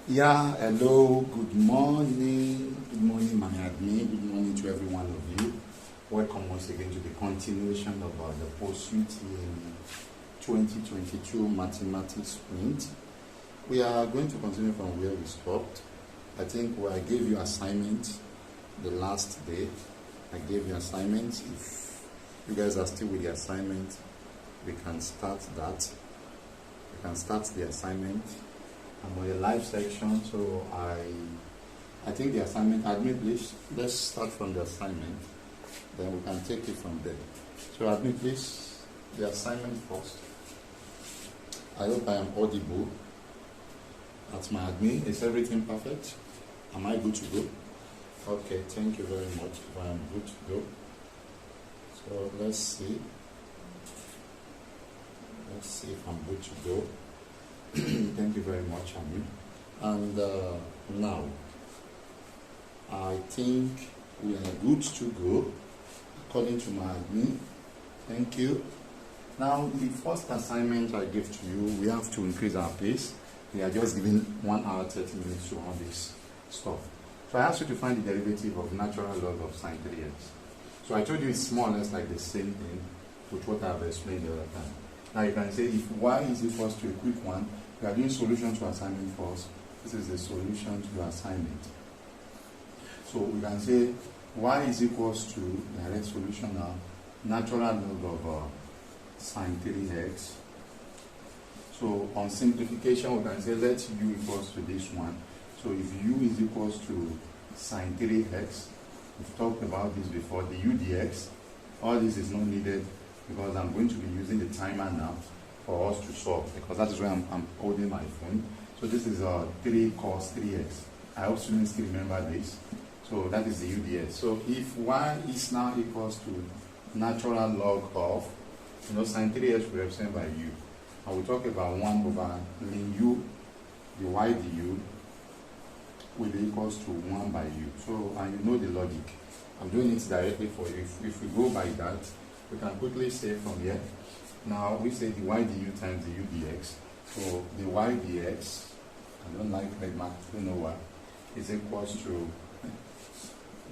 Yeah, hello, good morning, my admin, good morning to every one of you. Welcome once again to the continuation of the pursuit in 2022 mathematics sprint. We are going to continue from where we stopped. I think I gave you assignment the last day. I gave you assignment. If you guys are still with the assignment, we can start that. We can start the assignment. I'm on the live section, so I think the assignment, admin please, let's start from the assignment, then we can take it from there. So admin please, the assignment first. I hope I am audible. That's my admin. Is everything perfect? Am I good to go? Okay, thank you very much. I am good to go. So let's see. Let's see if I'm good to go. Thank you very much, Amin. And now, I think we are good to go, according to my admin. Thank you. Now, the first assignment I give to you, we have to increase our pace. We are just giving 1 hour 30 minutes to all this stuff. So I asked you to find the derivative of natural log of sine 3x. So I told you it's more or less like the same thing with what I've explained the other time. Now you can say if y is equals to a quick one, we are doing solution to assignment first. This is the solution to the assignment. So we can say y is equals to direct solution now, natural log of sine 3x. So on simplification, we can say let u equals to this one. So if u is equals to sine 3x, we've talked about this before, the u dx, all this is not needed because I'm going to be using the timer now for us to solve, because that is where I'm holding my phone. So this is 3 cos 3x. I hope students still remember this. So that is the UDS. So if y is now equals to natural log of, sine 3x we represent by u. And we talk about 1 over ln u, the y du will be equals to 1 by u. So, and you know the logic. I'm doing it directly for you. If we go by that, we can quickly say from here. Now we say the y du times the u dx. So the y dx, I don't like red mark, I don't know why, is equals to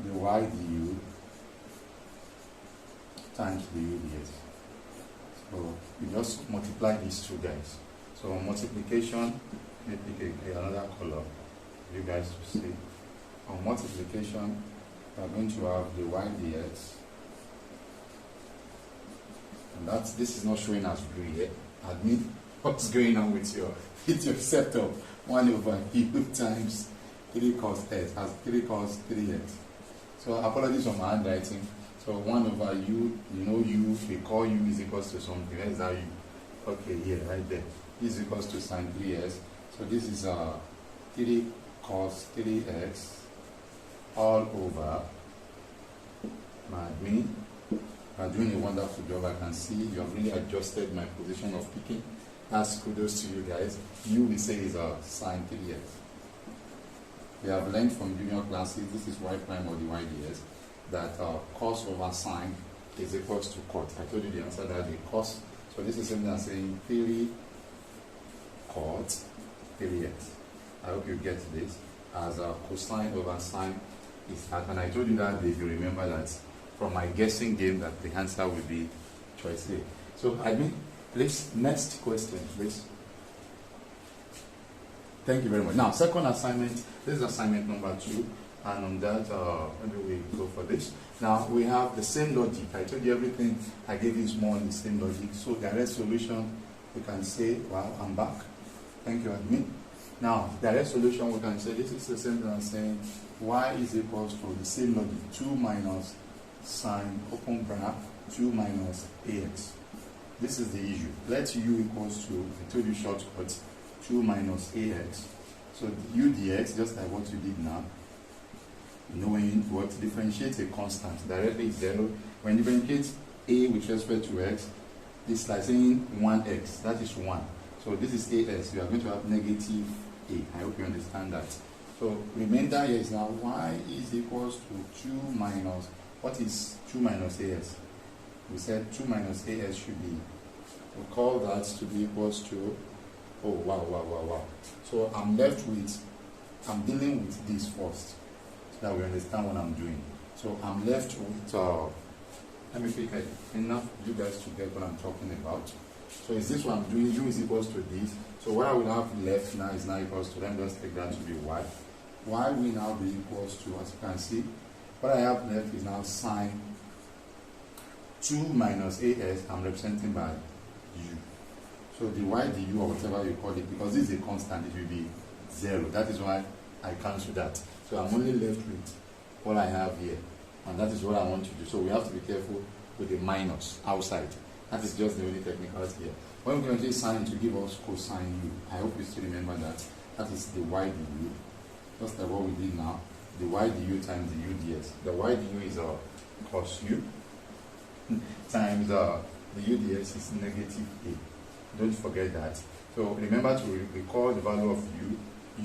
the y du times the u dx. So you just multiply these two guys. So on multiplication, let me pick another color for you guys to see. On multiplication, we are going to have the y dx. And this is not showing as blue here. Admit what's going on with your setup. 1 over u times 3 cos x as 3 cos 3x. So apologies for my handwriting. So 1 over u, u, we call u is equals to something. Where's that u? Okay, here, right there. Is equals to sine 3x. So this is 3 cos 3x all over my admin. You are doing a wonderful job. I can see you have really adjusted my position of picking. That's kudos to you guys. U we say is sine 3x. We have learned from junior classes, this is y prime or the y ds, that cos over sine is equals to cot. I told you the answer that the cos. So this is something that's saying 3 cot 3x. I hope you get this. As cosine over sine is that. And I told you that if you remember that from my guessing game that the answer will be choice A. So admin, please, next question, please. Thank you very much. Now, second assignment, this is assignment number 2, and on that, where do we go for this? Now, we have the same logic. I told you everything I gave you is more on the same logic. So, direct solution, we can say, wow, I'm back. Thank you, admin. Now, direct solution, we can say, this is the same thing as saying, y is equals to the same logic, 2 minus sine, open bracket, 2 minus ax. This is the issue. Let u equals to, I told you shortcut, 2 minus ax. So u dx, just like what you did now, knowing what differentiates a constant directly is 0. When you differentiate a with respect to x, it's like saying 1x, that is 1. So this is as, you are going to have negative a. I hope you understand that. So remainder here is now y is equals to 2 minus, what is 2 minus as? We said 2 minus as should be, we call that to be equals to, oh wow. So I'm left with I'm dealing with this first, so that we understand what I'm doing. So I'm left with, let me pick enough you guys to get what I'm talking about. So is this what I'm doing? U is equals to this. So what I will have left now is now equals to, let me just take that to be y. Y will now be equals to, as you can see, what I have left is now sine 2 minus as I'm representing by u. So the y du or whatever you call it, because this is a constant, it will be 0. That is why I cancel that. So I'm only left with what I have here. And that is what I want to do. So we have to be careful with the minus outside. That is just the only technicality here. When we going to use sine to give us cosine u, I hope you still remember that. That is the y du. Just like what we did now. The y du times the u ds. The y du is cos u times the u ds is negative a. Don't forget that. So remember to recall the value of u.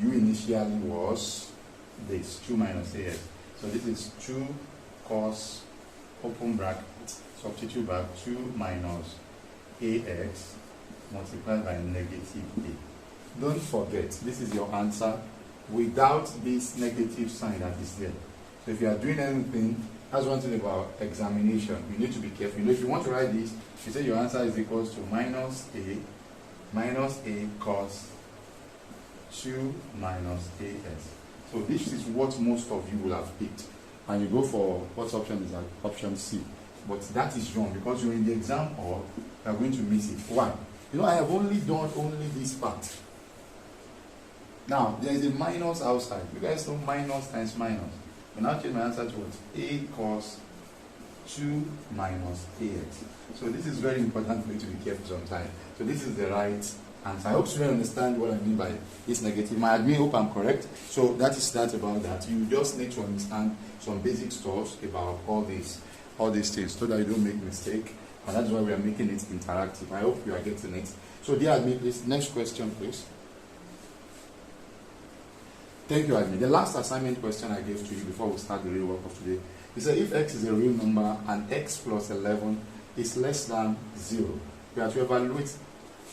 U initially was this 2 minus as. So this is 2 cos open bracket, substitute back 2 minus ax multiplied by negative a. Don't forget, this is your answer without this negative sign that is there. So if you are doing anything, that's one thing about examination. You need to be careful. You know, if you want to write this, you say your answer is equals to minus a cos 2 minus as. So this is what most of you will have picked. And you go for, what option is that? Option C. But that is wrong because you're in the exam hall, you are going to miss it. Why? You know, I have only done this part. Now, there is a minus outside. You guys know minus times minus. So now change my answer to what? A cos 2 minus ax. So this is very important for you to be careful sometimes. So this is the right answer. I hope you understand what I mean by this negative. My admin, hope I'm correct. So that is that about that. You just need to understand some basic stuff about all these things so that you don't make mistake. And that's why we are making it interactive. I hope you are getting it. So dear admin, please, next question, please. Thank you, admin. The last assignment question I gave to you before we start the real work of today is that if x is a real number and x plus 11 is less than 0, we have to evaluate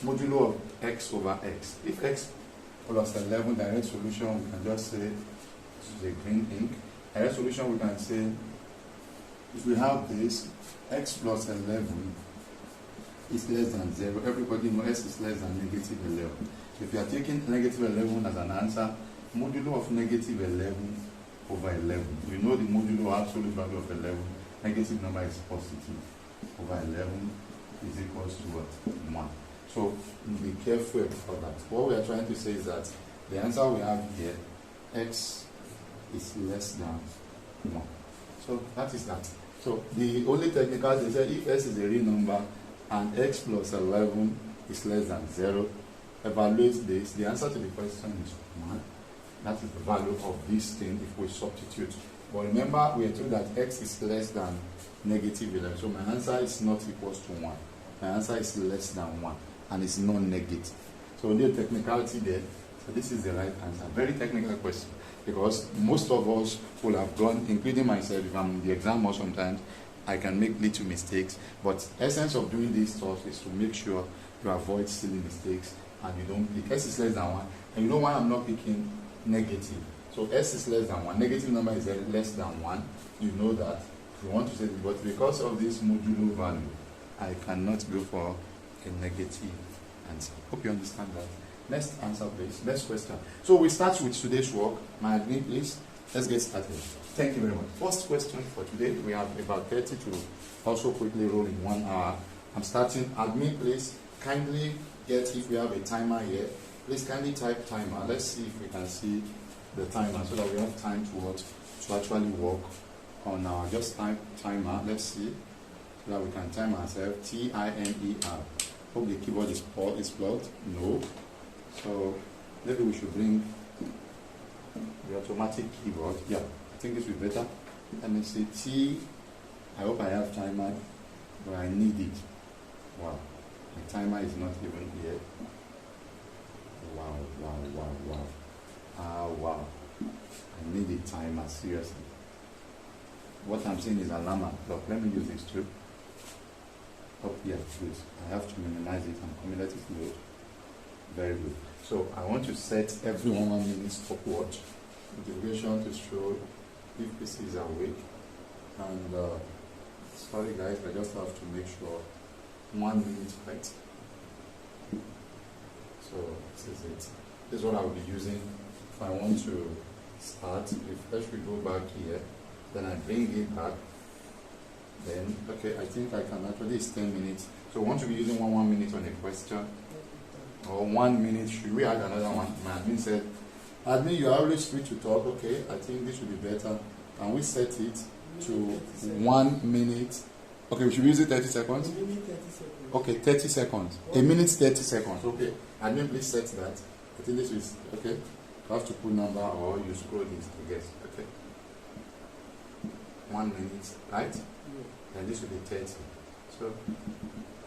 modulo of x over x. If x plus 11, direct solution, we can just say, this is a green ink. Direct solution, we can say, if we have this, x plus 11 is less than 0. Everybody knows x is less than negative 11. So if you are taking negative 11 as an answer, modulo of negative 11 over 11. We know the modulo absolute value of 11. Negative number is positive. Over 11 is equals to what? 1. So be careful about that. What we are trying to say is that the answer we have here, x is less than 1. So that is that. So the only technical is that if s is a real number and x plus 11 is less than 0, evaluate this. The answer to the question is 1. That is the value of this thing if we substitute. But remember, we are told that x is less than negative 11. So my answer is not equals to 1. My answer is less than 1. And it's non-negative. So the technicality there. So this is the right answer. Very technical question. Because most of us will have gone, including myself, if I'm in the exam or sometimes, I can make little mistakes. But essence of doing this stuff is to make sure you avoid silly mistakes and you don't pick. S is less than 1. And you know why I'm not picking negative. So s is less than 1. Negative number is less than 1. You know that. If you want to say it, but because of this modulo value, I cannot go for a negative answer. Hope you understand that. Next answer, please. Next question. So we start with today's work. My admin, please. Let's get started. Thank you very much. First question for today. We have about 30 to also quickly roll in 1 hour. I'm starting. Admin, please. Kindly get, if we have a timer here, please kindly type timer. Let's see if we can see the timer so that we have time to actually work on our just type timer. Let's see so that we can time ourselves. T-I-M-E-R. Hope the keyboard is plugged. No. So maybe we should bring the automatic keyboard. Yeah, I think this will be better. Let me see. T. I hope I have timer, but I need it. Wow. The timer is not even here. Wow. Wow. I need a timer, seriously. What I'm saying is alarm clock. Let me use this too. Oh, yeah, good. I have to minimize it and cumulative load. Very good. So I want to set every 1 minute stopwatch notification to show if PC is awake. And sorry guys, I just have to make sure 1 minute, right? So this is it. This is what I will be using if I want to start. If we go back here, then I bring it back. Then, okay, I think I can actually, it's 10 minutes. So I want to be using 1 minute on a question. Or 1 minute, should we add another one? My admin said, admin, you are always free to talk. Okay, I think this should be better. Can we set it to 1 minute? Okay, we should use it 30 seconds? Okay, 30 seconds. A minute, 30 seconds. Okay, admin, please set that. I think this is, okay. You have to put number or you scroll this to guess. Okay. 1 minute, right? And this will be 30. So,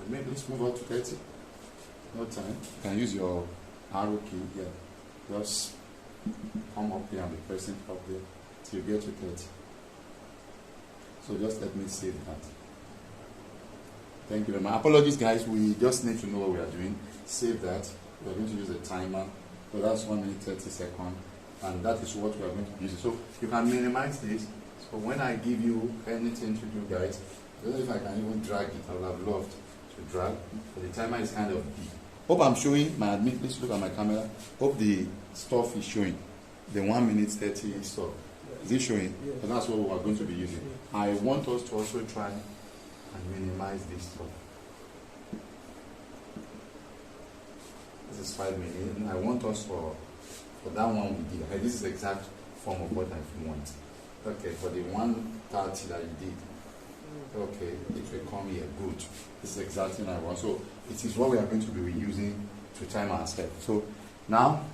admin, please move on to 30. No time. You can use your arrow key here. Just come up here and be pressing up there till you get to 30. So just let me save that. Thank you very much. Apologies guys, we just need to know what we are doing. Save that. We are going to use a timer. So that's 1 minute 30 seconds. And that is what we are going to use. So you can minimize this. So when I give you anything to do guys, I don't know if I can even drag it. I would have loved to drag. But the timer is kind of big. Hope I'm showing my admin. Please look at my camera. Hope the stuff is showing. The 1 minute 30 stuff. Is it showing? Yeah. So that's what we are going to be using. I want us to also try and minimize this stuff. This is 5 minutes. And I want us for that one we did. Okay, this is the exact form of what I want. Okay, for the 130 that you did. Okay, it will come here. Good. This is exactly what I want. So it is what we are going to be using to time ourselves. So now,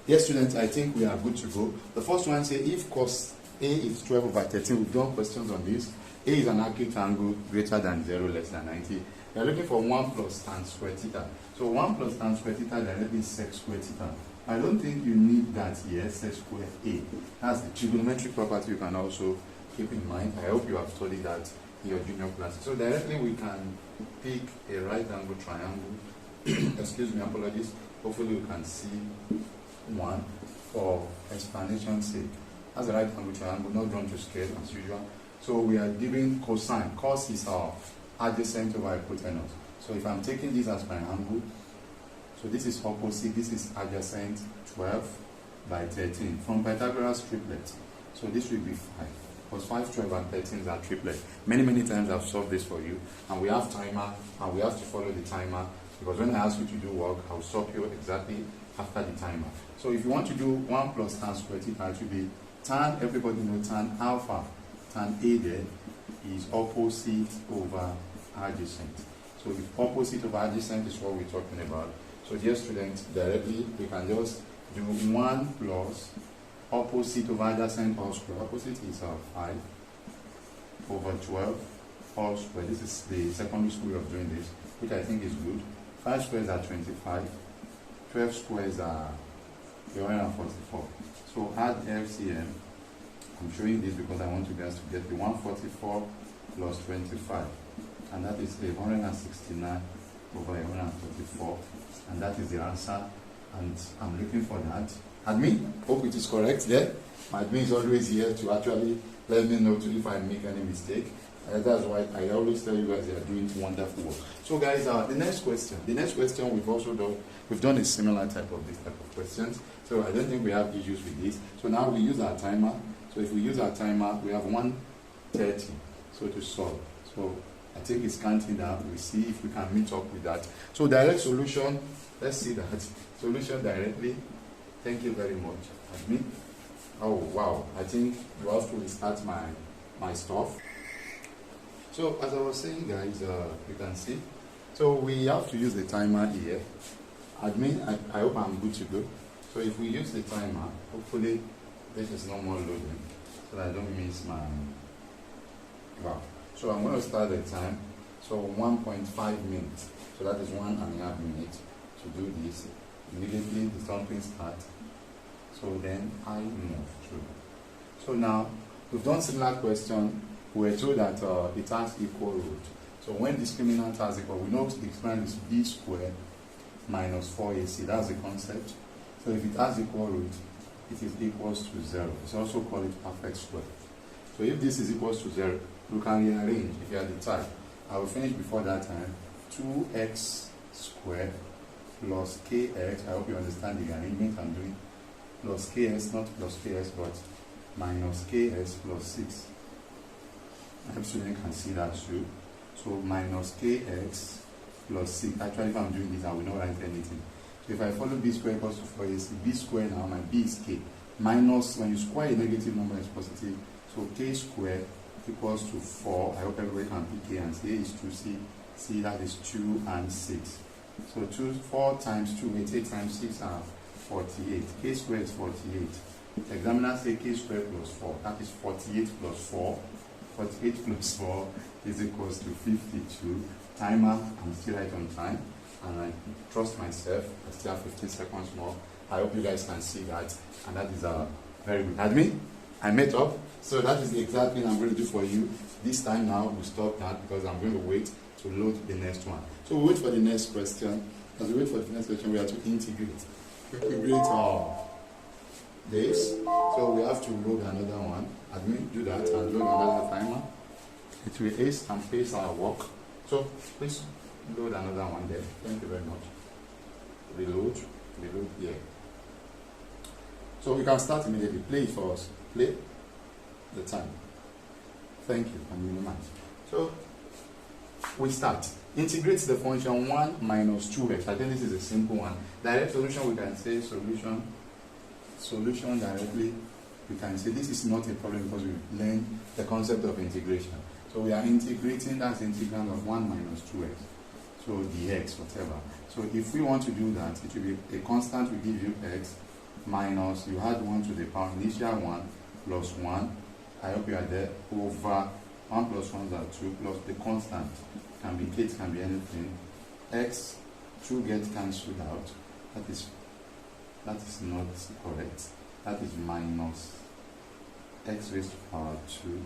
yes, students, I think we are good to go. The first one says if cos A is 12 over 13. We've done questions on this. A is an acute angle greater than 0, less than 90. We are looking for 1 plus tan square theta. So 1 plus tan square theta directly is sec square theta. I don't think you need that here, sec square A. That's the trigonometric property you can also keep in mind. I hope you have studied that in your junior classes. So directly we can pick a right angle triangle. Excuse me, apologies. Hopefully you can see one for explanation's sake. That's a right angle triangle, not drawn to scale as usual. So we are giving cosine. Cos is our adjacent over hypotenuse. So if I'm taking this as my angle, so this is opposite, this is adjacent, 12 by 13 from Pythagoras triplet. So this will be 5. Because 5, 12, and 13 are triplet. Many times I've solved this for you. And we have timer, and we have to follow the timer. Because when I ask you to do work, I'll stop you exactly after the timer. So if you want to do 1 plus tan square theta, it will be tan, everybody know tan alpha. Tan A there is opposite over adjacent. So if opposite over adjacent is what we're talking about. So dear students, directly we can just do 1 plus opposite over adjacent all square. Opposite is 5 over 12 all square. This is the secondary school way of doing this, which I think is good. 5 squares are 25. 12 squares are 144. So add LCM. I'm showing this because I want you guys to get the 144 plus 25. And that is 169 over 144. And that is the answer. And I'm looking for that. Admin, hope it is correct there. My admin is always here to actually let me know if I make any mistake. That's why I always tell you guys they are doing wonderful work. So guys, the next question we've also done, we've done a similar type of questions. So I don't think we have issues with this. So now we use our timer. So if we use our timer, we have 1:30 so to solve. So I think it's counting down. We see if we can meet up with that. So direct solution, let's see that. Solution directly. Thank you very much. Admin. Oh wow, I think you have to restart my stuff. So as I was saying guys, you can see. So we have to use the timer here. Admin, I hope I'm good to go. So if we use the timer, hopefully this is no more loading so that I don't miss my, wow. So I'm going to start the time. So 1.5 minutes. So that is 1.5 minutes to do this. Immediately the something starts. So then I move through. So now we've done similar question. We're told that it has equal root. So when discriminant has equal, we know the discriminant is b squared minus 4ac. That's the concept. So if it has equal root, it is equals to 0. It's also called it perfect square. So if this is equals to 0, you can rearrange if you are the type. I will finish before that time. 2x squared plus kx, I hope you understand the arrangement I'm doing, plus ks, not plus ks, but minus ks plus 6. I hope students can see that too. So minus kx plus 6. Actually, if I'm doing this, I will not write anything. So if I follow b squared equals to 4ac, b squared now, my b is k. Minus, when you square a negative number, is positive. So k squared equals to 4. I hope everybody can pick k and say a is 2c. C, that is 2 and 6. So 4 times 2, 8 times 6 are 48. K squared is 48. Examiner say k squared plus 4. That is 48 plus 4. 48 plus 4 is equals to 52. Timer, I'm still right on time. And I trust myself. I still have 15 seconds more. I hope you guys can see that. And that is very good. Admin, I met up. So that is the exact thing I'm going to do for you. This time now, we'll stop that because I'm going to wait to load the next one. So we wait for the next question. As we wait for the next question, we have to integrate. This. So we have to load another one. Admin, do that and load another timer. It will ace and pace our work. So please load another one there. Thank you very much. Reload, yeah. So we can start immediately. Play it for us. Play the time. Thank you. And minimize. So we start. Integrate the function 1 minus 2x. I think this is a simple one. Direct solution, we can say solution directly. We can say this is not a problem because we learned the concept of integration. So we are integrating, that's the integral of 1 minus 2x. So dx, whatever. So if we want to do that, it will be a constant will give you x minus, you add 1 to the power, initial 1 plus 1. I hope you are there, over 1 plus 1 is 2 plus the constant. Can be k, can be anything. X, 2 gets cancelled out. That is not correct. That is minus x raised to power 2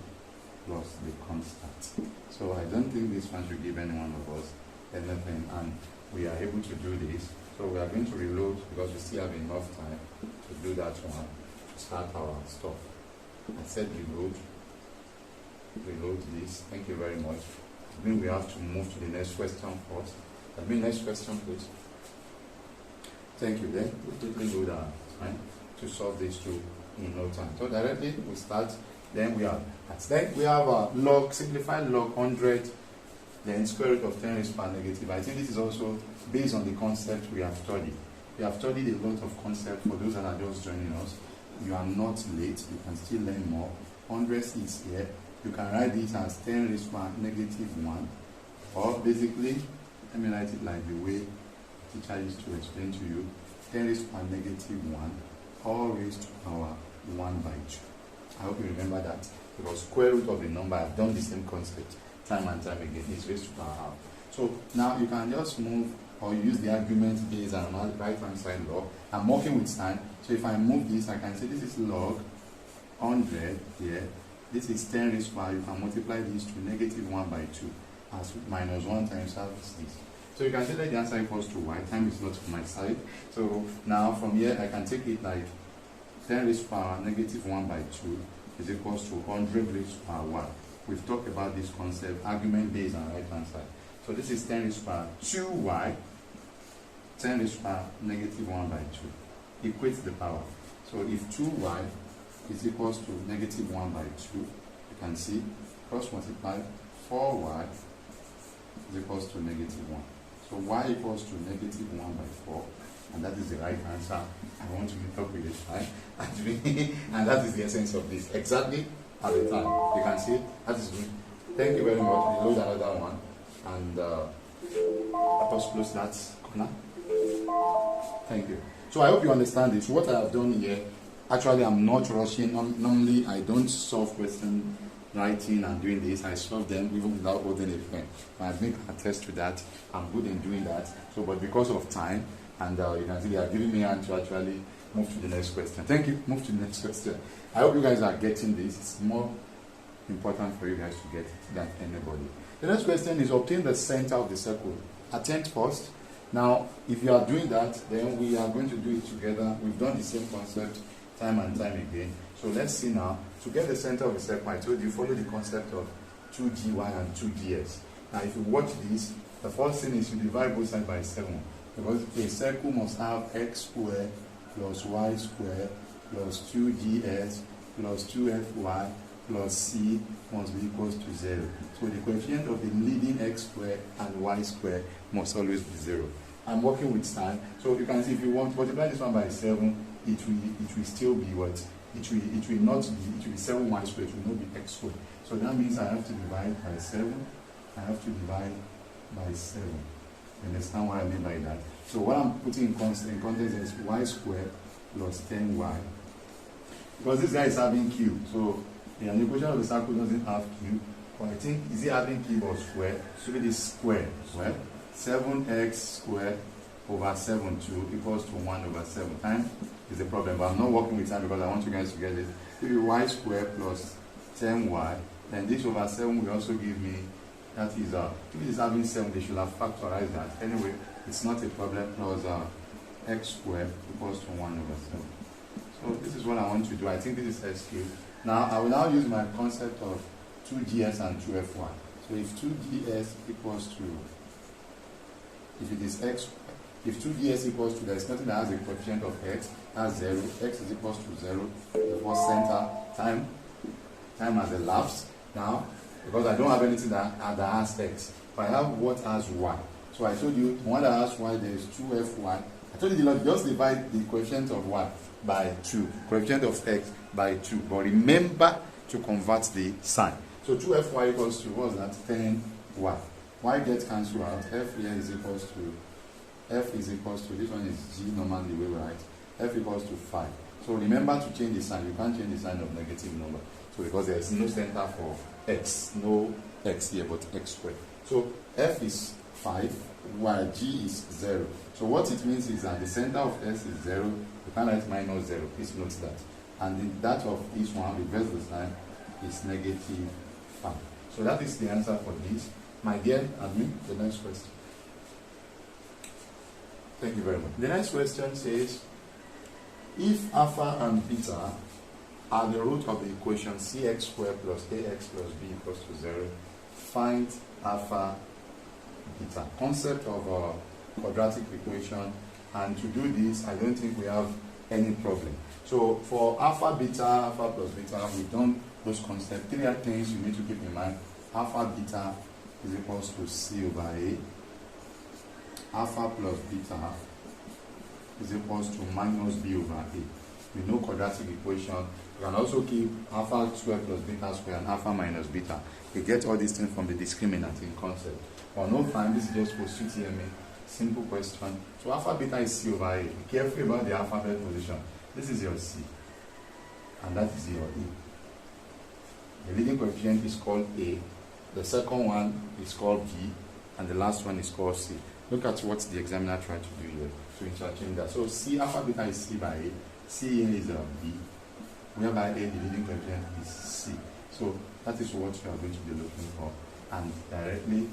plus the constant. So I don't think this one should give any one of us anything, and we are able to do this. So we are going to reload because we still have enough time to do that one, to start our stuff. I said reload this. Thank you very much. I mean we have to move to the next question first. Next question please. Thank you. Then we quickly load our time to solve these two in no time. So directly we start, then we have a log, simplified log 100, then square root of 10 raised to power negative. I think this is also based on the concept we have studied. We have studied a lot of concepts. For those that are just joining us, you are not late, you can still learn more. 100 is here. You can write this as 10 raised to power negative 1, or basically, let me write it like the way the teacher used to explain to you, 10 raised to power negative 1, all raised to power 1 by 2. I hope you remember that, because square root of the number, I've done the same concept time and time again, is raised to power half. So now you can just move or use the argument based on right hand side log. I'm working with time, so if I move this, I can say this is log 100 here. This is 10 raised to power. You can multiply this to negative 1 by 2 as minus 1 times half is this. So you can say that the answer equals to y. Time is not on my side. So now from here, I can take it like 10 raised to power negative 1 by 2 is equals to 100 raised to power 1. We've talked about this concept, argument based on right hand side. So this is 10 raised to power 2y, 10 raised to power negative 1 by 2. Equates the power. So if 2y is equals to negative 1 by 2, you can see cross multiply 4y is equals to negative 1. So y equals to negative 1 by 4, and that is the right answer. I want to meet up with this time, and that is the essence of this. Exactly at the time. You can see that is good. Thank you very much. We load another one, and let us close that corner. Thank you. So I hope you understand this. What I have done here, actually I'm not rushing. Normally I don't solve question writing and doing this. I solve them even without holding a pen. I make attest to that. I'm good in doing that. So, but because of time, and you can see they are giving me hand to actually move to the next question. Thank you. Move to the next question. I hope you guys are getting this. It's more important for you guys to get it than anybody. The next question is obtain the center of the circle. Attempt first. Now, if you are doing that, then we are going to do it together. We've done the same concept time and time again. So let's see now. To get the center of a circle, I told you follow the concept of 2dy and 2ds. Now if you watch this, the first thing is you divide both sides by 7. Because a circle must have x squared plus y squared plus 2ds plus 2fy plus c must be equals to 0. So the coefficient of the leading x squared and y squared must always be 0. I'm working with time, so you can see if you want to multiply this one by 7, it will still be what? It will not be, it will be 7y squared, it will not be x squared. So that means I have to divide by 7, I have to divide by 7. You understand what I mean by that? So what I'm putting in context is y squared plus 10y. Because this guy is having cube, so the equation of the circle doesn't have cube. But I think, is it having cube or square? So it is square. Well, 7x squared over 7 equals to 1 over 7. Time is the problem, but I'm not working with time because I want you guys to get it. If you y squared plus 10y, then this over 7 will also give me, that is, if it is having 7, they should have factorized that. Anyway, it's not a problem, plus x squared equals to 1 over 7. So this is what I want to do. I think this is x cubed. Now, I will now use my concept of 2ds and 2fy. So if 2ds equals to, if it is x, if 2ds equals to, there is nothing that has a coefficient of x, that's 0, x is equals to 0, therefore center, time has elapsed. Now, because I don't have anything that has x, but I have what has y. So I told you, the one that has y, there is 2fy. I told you, just divide the coefficient of y by 2, coefficient of x by 2. But remember to convert the sign. So 2fy equals to, what's that? 10y. Y gets cancelled out. F here is equals to, this one is g normally the way we write. F equals to 5. So remember to change the sign. You can't change the sign of negative number. So because there is no center for x, no x here, but x squared. So F is 5, while g is 0. So what it means is that the center of s is 0. You can't write minus 0. Please note that. And that of this one, reverse the sign, is negative 5. So that is the answer for this. My dear admin, the next question. Thank you very much. The next question says, if alpha and beta are the root of the equation cx squared plus ax plus b equals to 0, find alpha, beta. Concept of a quadratic equation, and to do this, I don't think we have any problem. So for alpha plus beta, we've done those concepts. 3 things you need to keep in mind. Alpha beta is equals to c over a. Alpha plus beta is equals to minus b over a. We know quadratic equation. You can also keep alpha squared plus beta squared and alpha minus beta. You get all these things from the discriminant in concept. For no time, this is just for utme. Simple question. So alpha beta is c over a. Be careful about the alphabet position. This is your c, and that is your e. The leading coefficient is called a. The second one is called b, and the last one is called c. Look at what the examiner tried to do here to interchange that. So c alpha beta is c by a. C here is b, whereby a, the leading coefficient, is c. So that is what you are going to be looking for, and directly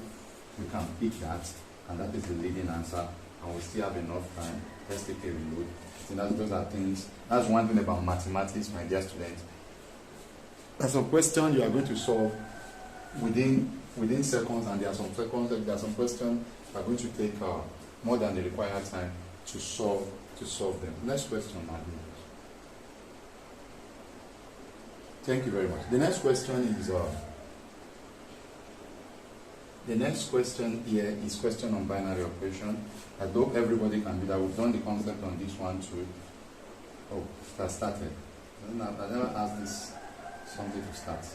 we can pick that, and that is the leading answer, and we still have enough time. Let's take a reload. So those are things. That's one thing about mathematics, my dear students. There's some questions you are going to solve within seconds, and there are some questions that are going to take more than the required time to solve them. Next question, Madam. Thank you very much. The next question here is question on binary operation. I hope everybody can do that. We've done the concept on this one too. Oh, that started. I never asked this something to start.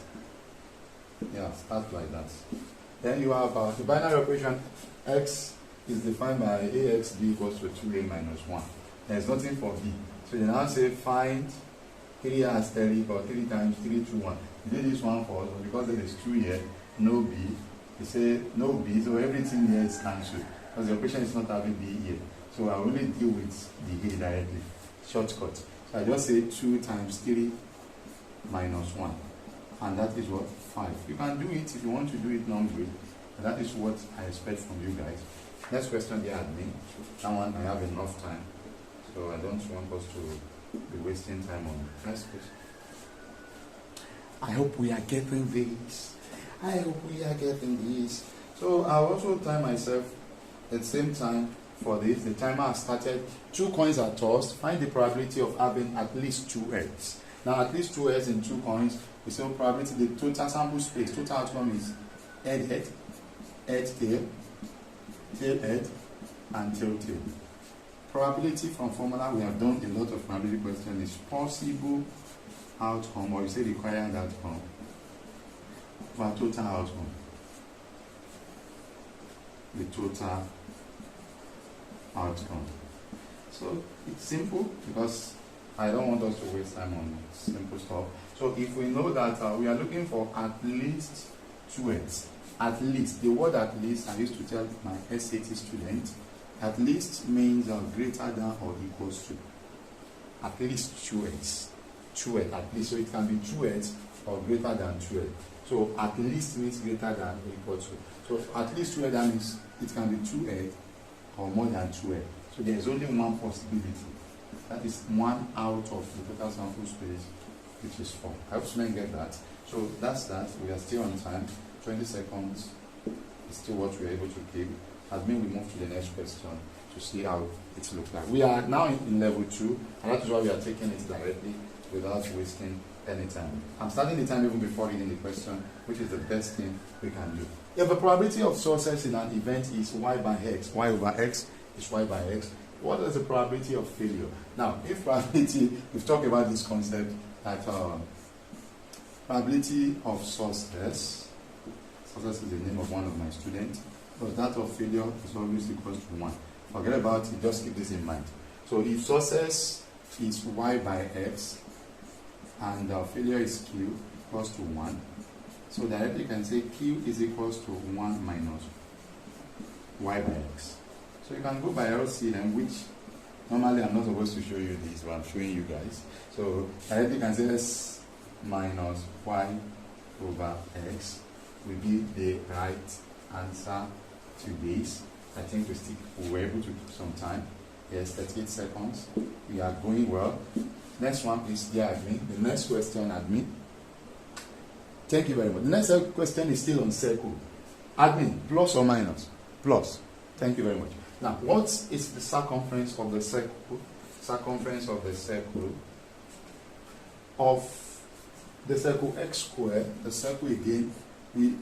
Yeah, start like that. Then you have the binary operation. X is defined by ax b equals to 2a minus 1. There's nothing for b. So you now say find 3 as 3 or 3 times 3 to 1. You do this one for us, but because there is 2 here, no b. You say no b, so everything here is cancelled. Because the operation is not having b here. So I only deal with the a directly. Shortcut. So I just say 2 times 3 minus 1. And that is what? 5. You can do it if you want to do it non-grid. That is what I expect from you guys. Next question, dear admin. That one I have enough time, so I don't want us to be wasting time on it. Next question. I hope we are getting this. I hope we are getting this. So I'll also time myself at the same time for this. The timer has started. 2 coins are tossed. Find the probability of having at least 2 heads. Now at least 2 heads in 2 coins. We say probability, the total sample space, total outcome is head, head, tail, head, and tail. Probability from formula, we have done a lot of probability questions, is possible outcome, or you say required outcome, for total outcome. The total outcome. So it's simple because I don't want us to waste time on simple stuff. So if we know that we are looking for at least 2 heads, at least, the word at least I used to tell my SAT student, at least means greater than or equals to. At least 2 heads. 2 heads, at least. So it can be 2 heads or greater than 2 heads. So at least means greater than or equal to. So at least 2 heads, that means it can be 2 heads or more than 2 heads. So there is only one possibility. That is 1 out of the total sample space, which is 4. I hope you get that. So that's that. We are still on time. 20 seconds is still what we are able to keep. As we move to the next question to see how it looks like. We are now in level 2, and that is why we are taking it directly without wasting any time. I'm starting the time even before reading the question, which is the best thing we can do. If the probability of success in an event is y by x, y over x is y by x, what is the probability of failure? Now, if probability, we've talked about this concept that probability of success is the name of one of my students, but that of failure is always equals to 1. Forget about it, just keep this in mind. So if success is y by x and failure is q equals to 1, so directly you can say q is equals to 1 minus y by x. So you can go by LCM, which normally I'm not supposed to show you this, but I'm showing you guys. So directly you can say s minus y over x will be the right answer to this. I think we were able to keep some time. Yes, 38 seconds. We are going well. Next one is the admin. The next question, admin. Thank you very much. The next question is still on circle. Admin, plus or minus? Plus. Thank you very much. Now, what is the circumference of the circle? Circumference of the circle x squared, the circle again.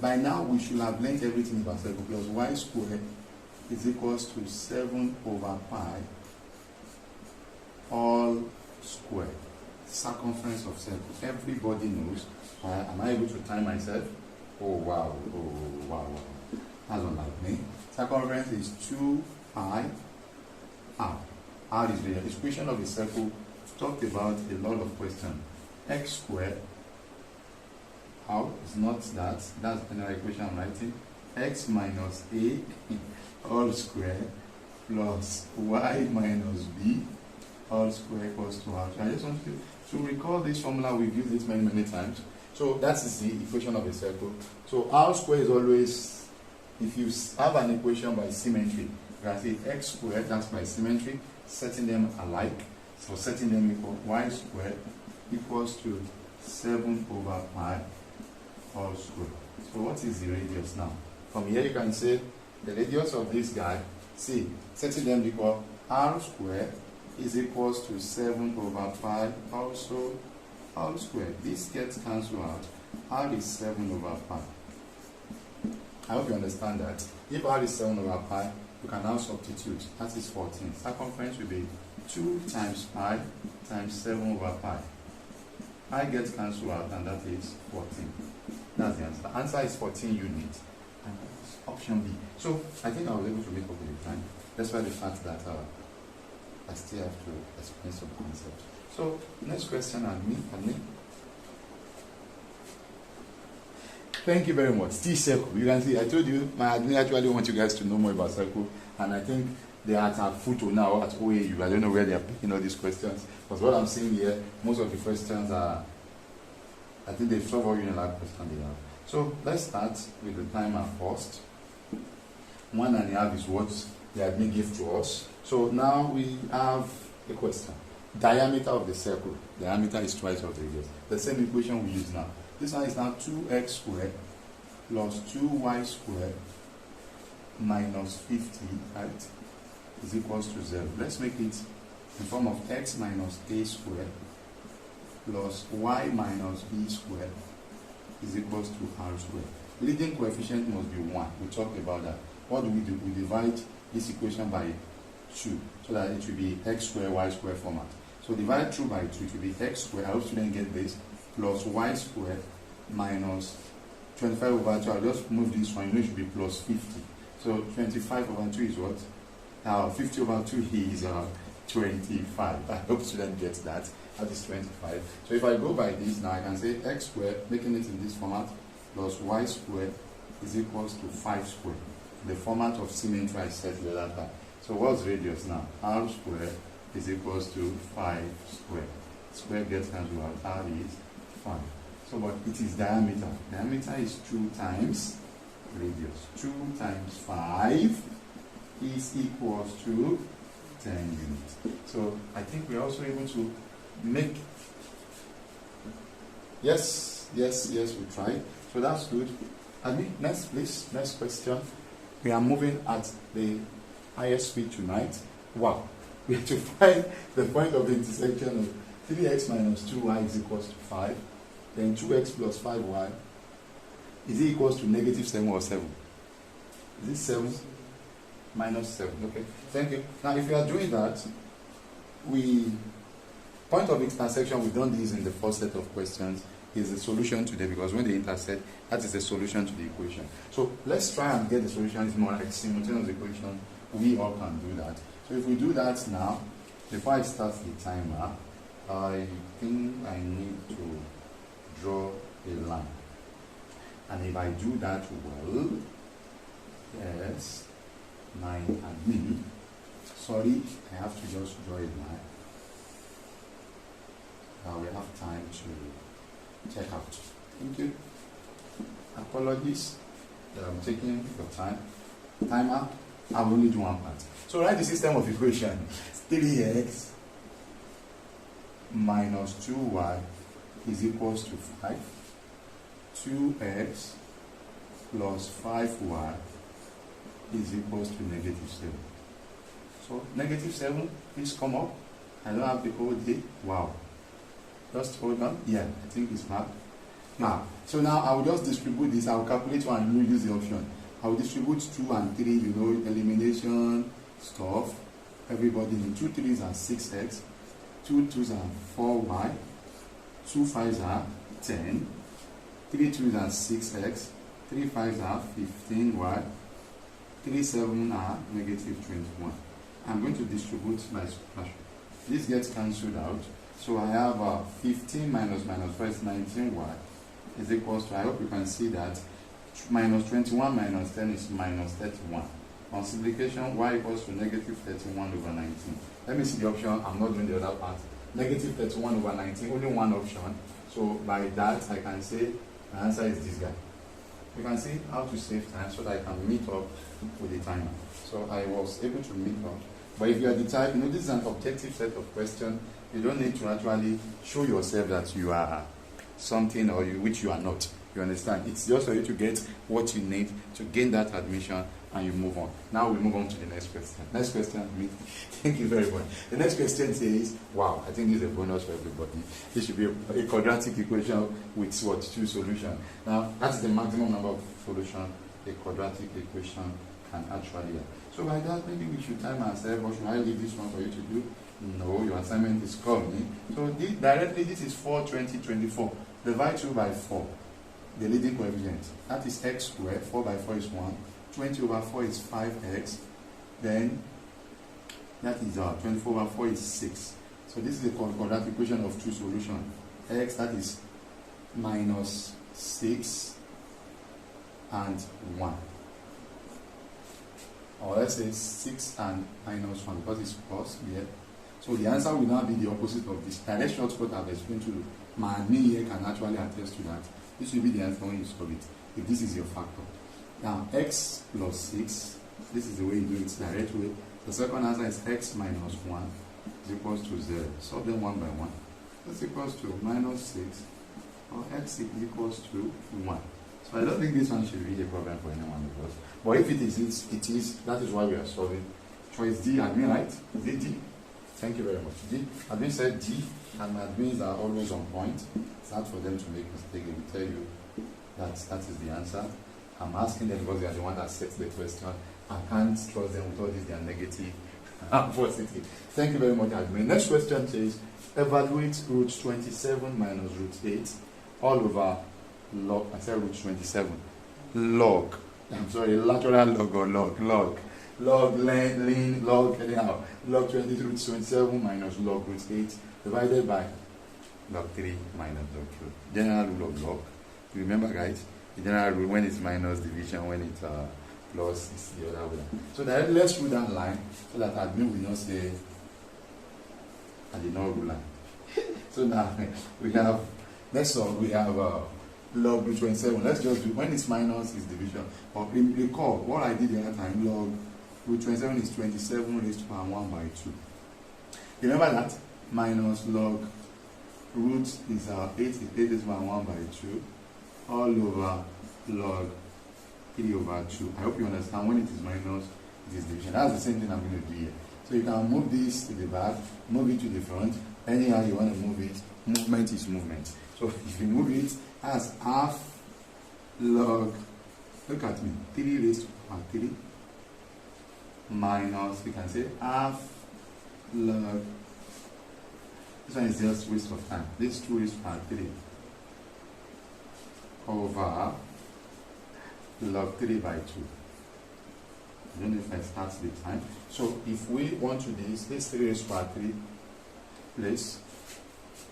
By now we should have learned everything about circle, plus y squared is equals to 7 over pi all squared. Circumference of circle. Everybody knows. Am I able to time myself? Oh wow. That's unlike me. Circumference is 2 pi r. R is the expression of the circle. Talked about a lot of questions. X squared. How? It's not that. That's another equation I'm writing. X minus a all square plus y minus b all square equals to r. So I just want you to recall this formula. We've used it many times. So that is the equation of a circle. So r square is always, if you have an equation by symmetry, you can say x squared, that's by symmetry, setting them alike. So setting them equal, y squared equals to 7 over pi all square. So what is the radius now? From here you can say the radius of this guy, see, setting them equal, r squared is equals to 7 over pi also all squared. This gets cancelled out. R is 7 over pi. I hope you understand that. If r is 7 over pi, you can now substitute. That is 14. Circumference will be 2 times pi times 7 over pi. Pi gets cancelled out, and that is 14. That's the answer. The answer is 14 units. And that's option B. So I think I was able to make up with the time. That's why the fact that I still have to explain some concepts. So next question, admin. Thank you very much. Still circle. You can see, I told you, my admin actually wants you guys to know more about circle, and I think they are at a photo now at OAU. I don't know where they are picking all these questions, because what I'm seeing here, most of the questions are, I think they've solved all unilateral questions they have. So let's start with the timer first. 1.5 is what the admin gave to us. So now we have a question. diameter of the circle. Diameter is twice of the radius. The same equation we use now. This one is now 2x squared plus 2y squared minus 50, right, is equals to 0. Let's make it in form of x minus a squared plus y minus b squared is equals to r squared. Leading coefficient must be 1. We talked about that. What do? We divide this equation by 2 so that it will be x squared, y squared format. So divide through by 2, it will be x squared, I hope students get this, plus y squared minus 25 over 2. I'll just move this one, you know it should be plus 50. So 25 over 2 is what? 50 over 2 is 25. I hope students get that. That is 25. So if I go by this now, I can say x squared, making it in this format, plus y squared is equals to 5 squared. The format of symmetry I said the other time. So what's radius now? R squared is equals to 5 squared. Square gets cancelled out. R is 5. So but it is diameter. Diameter is 2 times radius. 2 times 5 is equals to 10 units. So I think we're also able to make. Yes, we tried. So that's good. Next, please. Next question. We are moving at the highest speed tonight. Wow. We have to find the point of the intersection of 3x minus 2y is equals to 5. Then 2x plus 5y. Is it equals to negative 7 or 7? Is it 7? Minus 7. Okay. Thank you. Now, if you are doing that, point of intersection, we've done this in the first set of questions, is the solution today, because when they intersect, that is the solution to the equation. So let's try and get the solution. It's more like simultaneous equation. We all can do that. So if we do that now, before I start the timer, I think I need to draw a line. And if I do that well, yes, my admin, sorry, I have to just draw a line. We have time to check out. Thank you. Apologies that I'm taking your time. Timer, I will only do one part. So write the system of equation. 3x minus 2y is equals to 5. 2x plus 5y is equals to negative 7. So negative 7, please come up. I don't have the whole day. Wow. Just hold on. Yeah, I think it's marked. Now, so now I will just distribute this. I will calculate one and use the option. I will distribute 2 and 3, you know, elimination stuff. Everybody in 2 3s are 6x, 2 2s are 4y, 2 5s are 10, 3 2s are 6x, 3 5s are 15y, 3 7 are negative 21. I'm going to distribute by subtraction. This gets cancelled out. So I have 15 minus 4 is 19y is equals to, I hope you can see that, minus 21 minus 10 is minus 31. Multiplication, y equals to negative 31 over 19. Let me see the option. I'm not doing the other part. Negative 31 over 19, only one option. So by that, I can say my answer is this guy. You can see how to save time so that I can meet up with the timer. So I was able to meet up. But if you are the type, you know, this is an objective set of questions. You don't need to actually show yourself that you are something or which you are not. You understand? It's just for you to get what you need to gain that admission and you move on. Now we move on to the next question. Next question, thank you very much. The next question says, wow, I think this is a bonus for everybody. This should be a quadratic equation with what? 2 solutions. Now, that's the maximum number of solutions a quadratic equation can actually have. So by that, maybe we should time ourselves, or should I leave this one for you to do? No, your assignment is coming. So directly, this is 4, 20, 24. Divide 2 by 4. The leading coefficient. That is x squared. 4 by 4 is 1. 20 over 4 is 5x. Then, that is 24 over 4 is 6. So this is the quadratic equation of 2 solutions. X, that is minus 6 and 1. Or let's say 6 and minus 1 because it's plus here. So the answer will now be the opposite of this. Direct shortcut I've explained to you. My admin here can actually attest to that. This will be the answer when you solve it, if this is your factor. Now, x plus 6, this is the way you do it, direct way. The second answer is x minus 1 is equals to 0. Solve them one by one. That's equals to minus 6, or x is equals to 1. So I don't think this one should be a problem for anyone, because, but if it is, that is why we are solving. Choice D, admin, right? Is it D? Thank you very much. D, admin said D, and admins are always on point. It's hard for them to make mistake. They will tell you that is the answer. I'm asking them because they are the one that sets the question. I can't trust them with all this, they are negative and positive. Thank you very much, admin. Next question says, evaluate root 27 minus root 8 all over log, I said root 27, log, I'm sorry, lateral log or log, lean, log, anyhow, log 20 root 27 minus log root 8 divided by log 3 minus log 2. General rule of log. You remember, guys, the general rule, when it's minus division, when it's plus, it's the other way. So then let's rule that line so that admin will not say I did not rule line. So now we have, next one, we have log root 27. Let's just do, when it's minus, it's division. But recall what I did the other time, log root 27 is 27 raised to power 1 by 2. Remember that? Minus log root is 8 raised to power 1 by 2 all over log 3 over 2. I hope you understand when it is minus, it is division. That's the same thing I'm going to do here. So you can move this to the back, move it to the front. Anyhow you want to move it, movement is movement. So if you move it as half log, look at me, 3 raised to power 3 minus, you can say half log, this one is just waste of time, this 2 raised to power 3 over log 3 by 2. I don't know if I start the time. So if we want to do this 3 raised to power 3 place.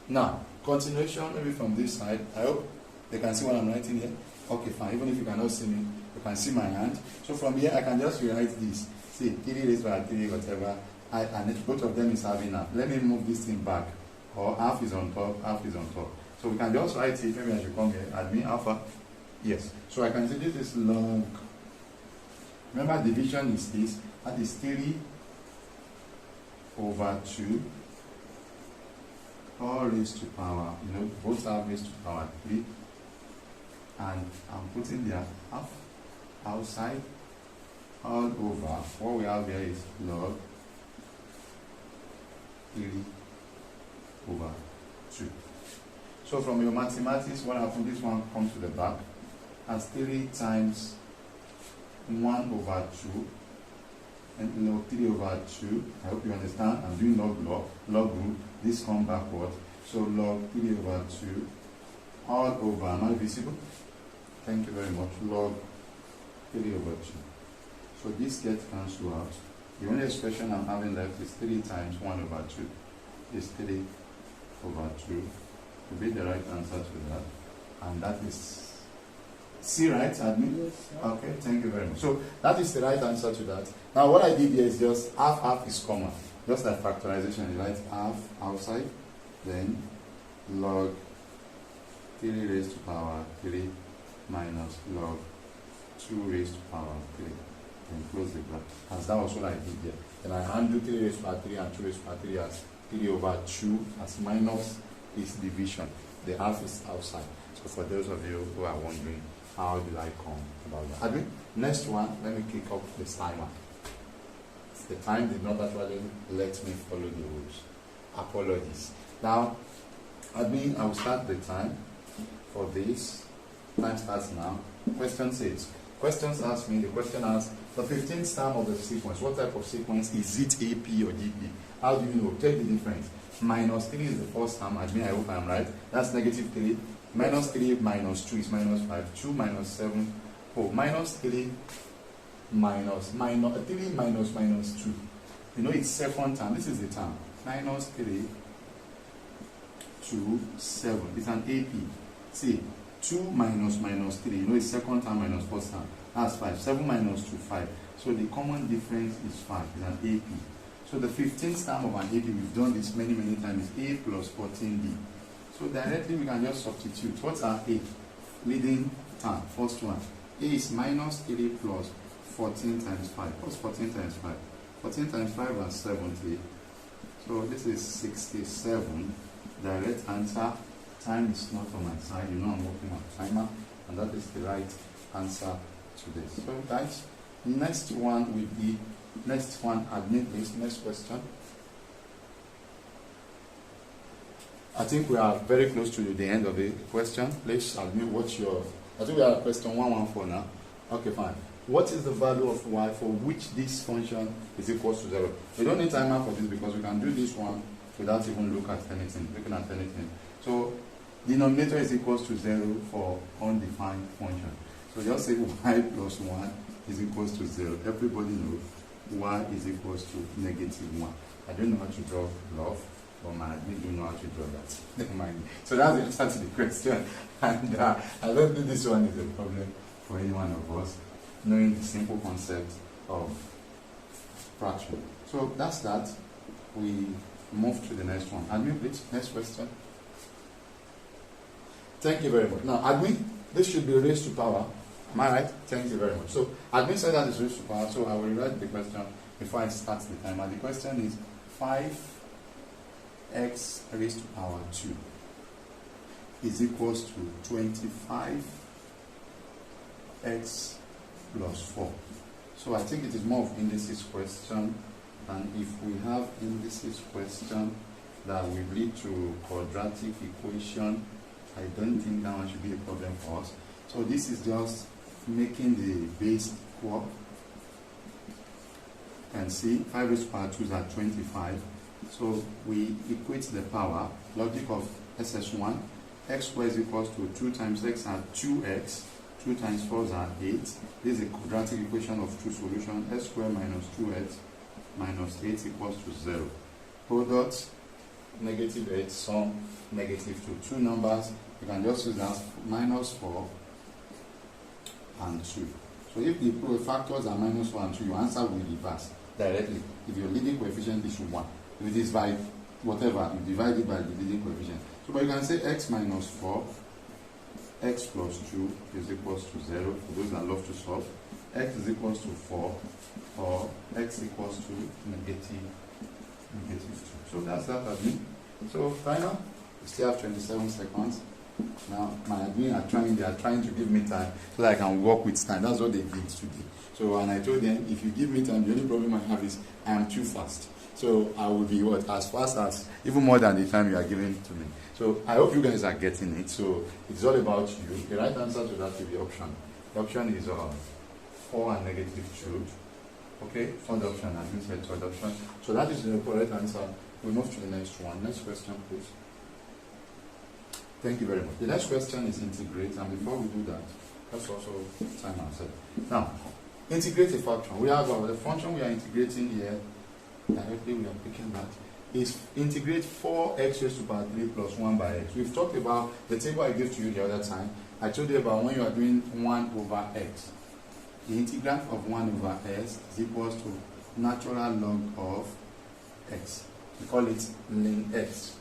Now, continuation maybe from this side. I hope they can see what I'm writing here. Okay, fine. Even if you cannot see me, you can see my hand. So from here, I can just rewrite this. See, 3 raised by 3, whatever. And both of them is having half. Let me move this thing back. Or half is on top, half is on top. So we can just write it. Maybe I should come here. Admin alpha. Yes. So I can say this is log. Remember, division is this. That is 3 over 2. All raised to power, both are raised to power 3. And I'm putting their half outside all over. What we have here is log 3 over 2. So from your mathematics, what happens? This one comes to the back as 3 times 1 over 2 and log 3 over 2. I hope you understand. I'm doing log rule. This comes backward. So log 3 over 2 all over. Am I visible? Thank you very much. Log 3 over 2. So this gets cancelled out. The only expression I'm having left is 3 times 1 over 2. Is 3 over 2. Will be the right answer to that. And that is C, right, admin? Yes, sir. Okay, thank you very much. So that is the right answer to that. Now what I did here is just half is common. Just like factorization, you write half outside, then log 3 raised to power 3 minus log 2 raised to power 3. And close the bracket. As that was what I did here. Then I undo 3 raised to power 3 and 2 raised to power 3 as 3 over 2 as minus is division. The half is outside. So for those of you who are wondering, how did I come about that? Admin, next one, let me kick off the timer. The time did not actually let me follow the rules. Apologies. Now, admin, I will start the time for this. Time starts now. Question says, questions ask me, the question asks, the 15th term of the sequence, what type of sequence is it, AP or GP? How do you know? Take the difference. Minus 3 is the first term. Admin, I hope I'm right. That's negative 3. Minus 3 minus 2 is minus 5. 2 minus 7. Oh, minus 3 minus 3 minus 2. It's second term. This is the term. Minus 3 to 7. It's an AP. See, 2 minus 3. It's second term minus first term. That's 5. 7 minus 2, 5. So the common difference is 5. It's an AP. So the 15th term of an AP, we've done this many times, is A plus 14B. So directly we can just substitute. What's our A? Leading term, first one. A is minus 3 plus 14 times 5. What's 14 times 5? 14 times 5 is 70. So this is 67. Direct answer. Time is not on my side. You know I'm working on timer, and that is the right answer to this. So guys, next one will be admit please. Next question. I think we are very close to the end of the question. Please admit what's your. I think we are at question 114 now. Okay, fine. What is the value of y for which this function is equal to 0? We don't need timer for this because we can do this one without even looking at anything. So denominator is equal to 0 for undefined function. So just say y plus 1 is equal to 0. Everybody knows y is equal to negative 1. I don't know how to draw love, but my admin do know how to draw that. Never mind. So that's the answer to the question. And I don't think this one is a problem for any one of us, knowing the simple concept of fraction. So that's that. We move to the next one. Admin, please. Next question. Thank you very much. Now, admin, this should be raised to power. Am I right? Thank you very much. So, admin said that is raised to power, so I will write the question before I start the timer. The question is 5x raised to power 2 is equals to 25x plus 4. So I think it is more of indices question, and if we have indices question that will lead to quadratic equation, I don't think that one should be a problem for us. So this is just making the base equal. And see, 5 raised to power 2 is at 25. So we equate the power, logic of SS1, x squared is equals to 2 times x at 2x, 2 times 4 is at 8. This is a quadratic equation of two solutions, x squared minus 2x minus 8 equals to 0. Product, negative 8, sum, negative 2. Two numbers, you can just use that minus 4 and 2. So if the factors are minus 4 and 2, your answer will reverse directly. If your leading coefficient is 1, if it is by whatever, you divide it by the leading coefficient. So but you can say x minus 4, x plus 2 is equals to 0, for those that love to solve. X is equals to 4, or x equals to negative 2. So that's that admin. So final, we still have 27 seconds. Now my admin they are trying to give me time so that I can work with time. That's what they did today. So and I told them, if you give me time, the only problem I have is I am too fast. So I will be as fast as, even more than the time you are giving to me. So I hope you guys are getting it. So it's all about you. The right answer to that will be option. The option is 4 and negative 2. Okay, third option, I didn't say third option. So that is the correct answer. We move to the next one. Next question, please. Thank you very much. The next question is integrate, and before we do that, let's also time ourselves. Now, integrate a function. We have the function we are integrating here. Directly we are picking that is integrate 4x raised to power 3 plus 1 by x. We've talked about the table I gave to you the other time. I told you about when you are doing 1 over x. The integrand of 1 over x is equals to natural log of x. We call it ln x.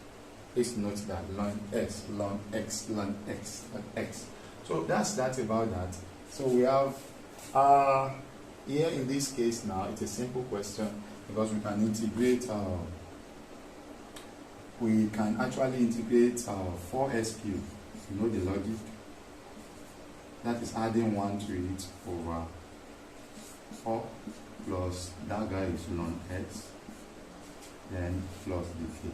Please note that ln x, ln x, ln x, ln x. So that's that about that. So we have here in this case now, it's a simple question because we can integrate. We can actually integrate 4s cubed. You know the logic. That is adding 1 to it over 4 plus that guy is ln x, then plus the k.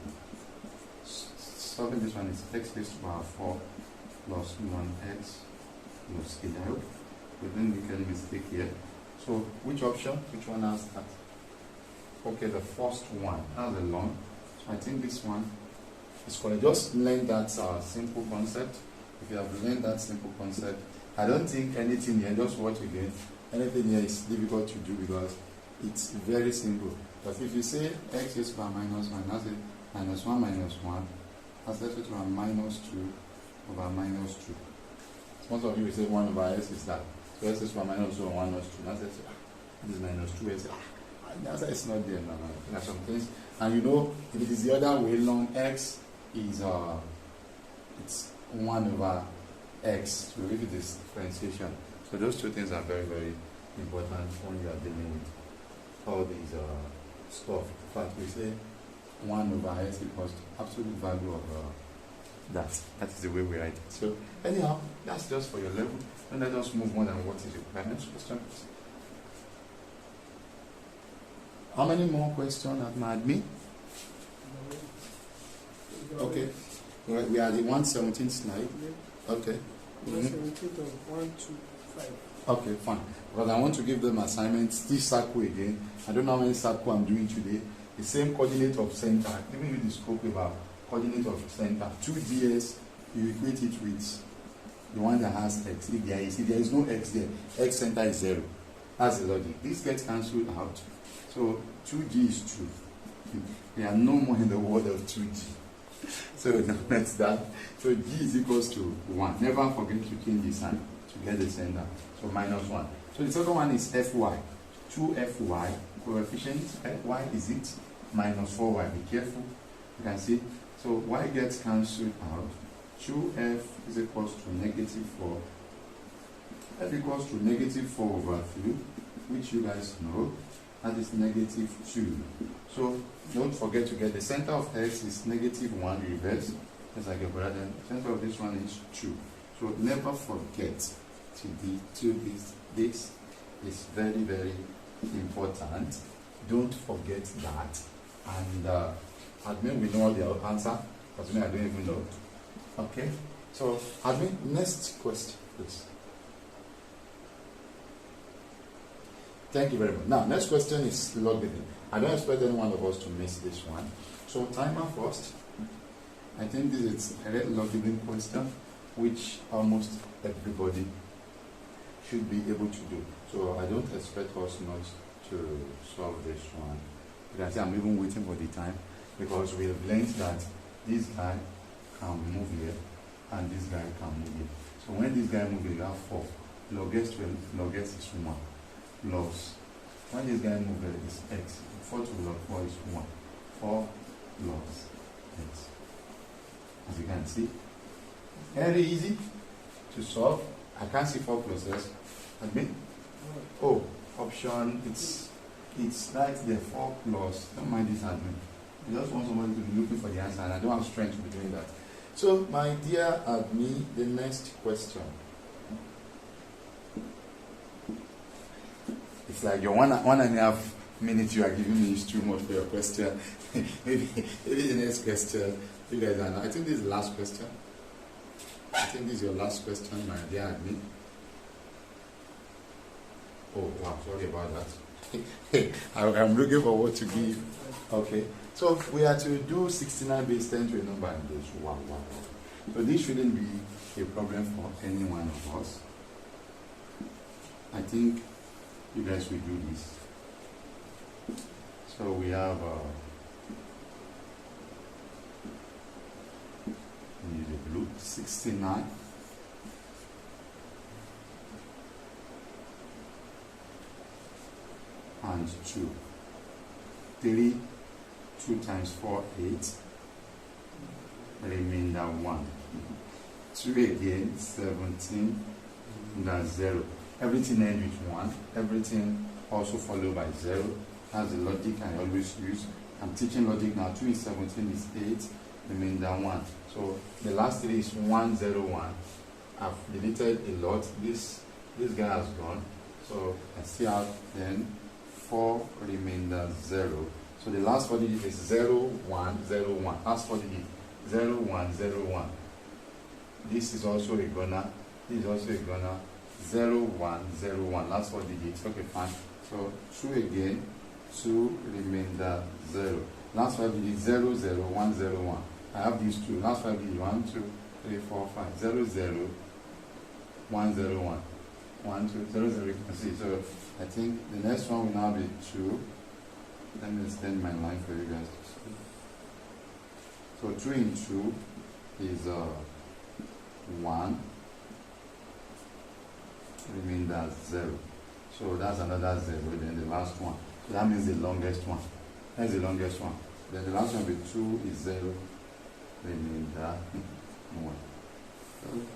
Solving this one is x raised to power 4 plus ln x plus k. I hope we didn't make any mistake here. So which option? Which one has that? Okay, the first one has a ln. So I think this one is correct. Just learn that simple concept. If you have learned that simple concept, I don't think anything here, just watch again, anything here is difficult to do because it's very simple. But if you say x is power minus 1, that's it, minus 1 minus 1, that's equal to a minus 2 over minus 2. Most of you will say 1 over s is that. So s is power minus 1 over minus 2. That's it. This is minus 2s. The answer is not there. No. There are some things. And you know, if it is the other way, ln x is it's 1 over x. So if it is differentiation. So those two things are very, very important when you are dealing with all these stuff. In fact, we say 1 over x equals to absolute value of that. That is the way we write it. So anyhow, that's just for your level. And let us move on and what is required. Next question, please. How many more questions have my admin? Okay. We are the 117 slide. Okay. 117 of 1, 2, 5. Okay, fine. Because I want to give them assignments. This circle again. I don't know how many circle I'm doing today. The same coordinate of center. Let me read the scope about coordinate of center. 2ds, you equate it with the one that has x. If there is no x there, x center is 0. That's the logic. This gets cancelled out. So 2g is 2. There are no more in the world of 2g. So that's that. So g is equals to 1. Never forget to change the sign to get the center. So minus 1. So the second one is fy. 2fy coefficient. Y is it? Minus 4y. Be careful. You can see. So y gets cancelled out. 2f is equals to negative 4. F equals to negative 4 over 3, which you guys know. That is negative 2. So don't forget to get the center of x is negative 1 reverse. Just like a brother. The center of this one is 2. So never forget to do this. This is very, very important. Don't forget that. And admin, we know all the answer. Because me, I don't even know. Okay. So admin, next question, please. Thank you very much. Now, next question is logarithm. I don't expect any one of us to miss this one. So, timer first. I think this is a logarithm question, which almost everybody should be able to do. So, I don't expect us not to solve this one. You can see I'm even waiting for the time, because we have learned that this guy can move here, and this guy can move here. So, when this guy moves here, you have 4. Log s is 1. Plus, when this guy moves here is x. 4 to log 4 is 1. 4 plus x. As you can see, very easy to solve. I can't see 4 plus x. Admit? Oh, option, it's right there, 4 plus. Don't mind this admin. I just want somebody to be looking for the answer, and I don't have strength to be doing that. So, my dear admin, the next question. It's like your one and a half minutes you are giving me is too much for your question. maybe the next question, you guys are not. I think this is the last question. I think this is your last question, my dear admin. Oh, wow, sorry about that. I'm looking for what to give. Okay, so we are to do 69 base 10 to a number in this. Wow. So this shouldn't be a problem for any one of us. I think you guys will do this. So we have use the blue 69 and 2. 3, 2 times 4, 8. Remainder 1. 2 again, 17. That's 0. Everything ends with 1. Everything also followed by 0. That's the logic I always use. I'm teaching logic now. 2 is 17 is 8. Remainder 1. So the last 3 is 1, 0, 1. I've deleted a lot. This guy has gone. So I still have then 4 remainder 0. So the last 4 digits is 0, 1, 0, 1. Last 4 digits 0, 1, 0, 1. This is also a gunner. This is also a gunner. 0, 1, 0, 1. Last 4 digits. Okay, fine. So 2 again. 2 remainder 0. Last 5 digits 0, 0, 1, 0, 1. I have these 2. Last 5 digits 1, 2, 3, 4, 5. 0, 0, 1, 0, 1. 1, 2, 0, 0. You can see. So I think the next one will now be 2. Let me extend my line for you guys to see. So 2 in 2 is 1. Remainder 0. So that's another 0. Then the last one. So that means the longest one. That's the longest one. Then the last one with 2 is 0. Remainder 1. So you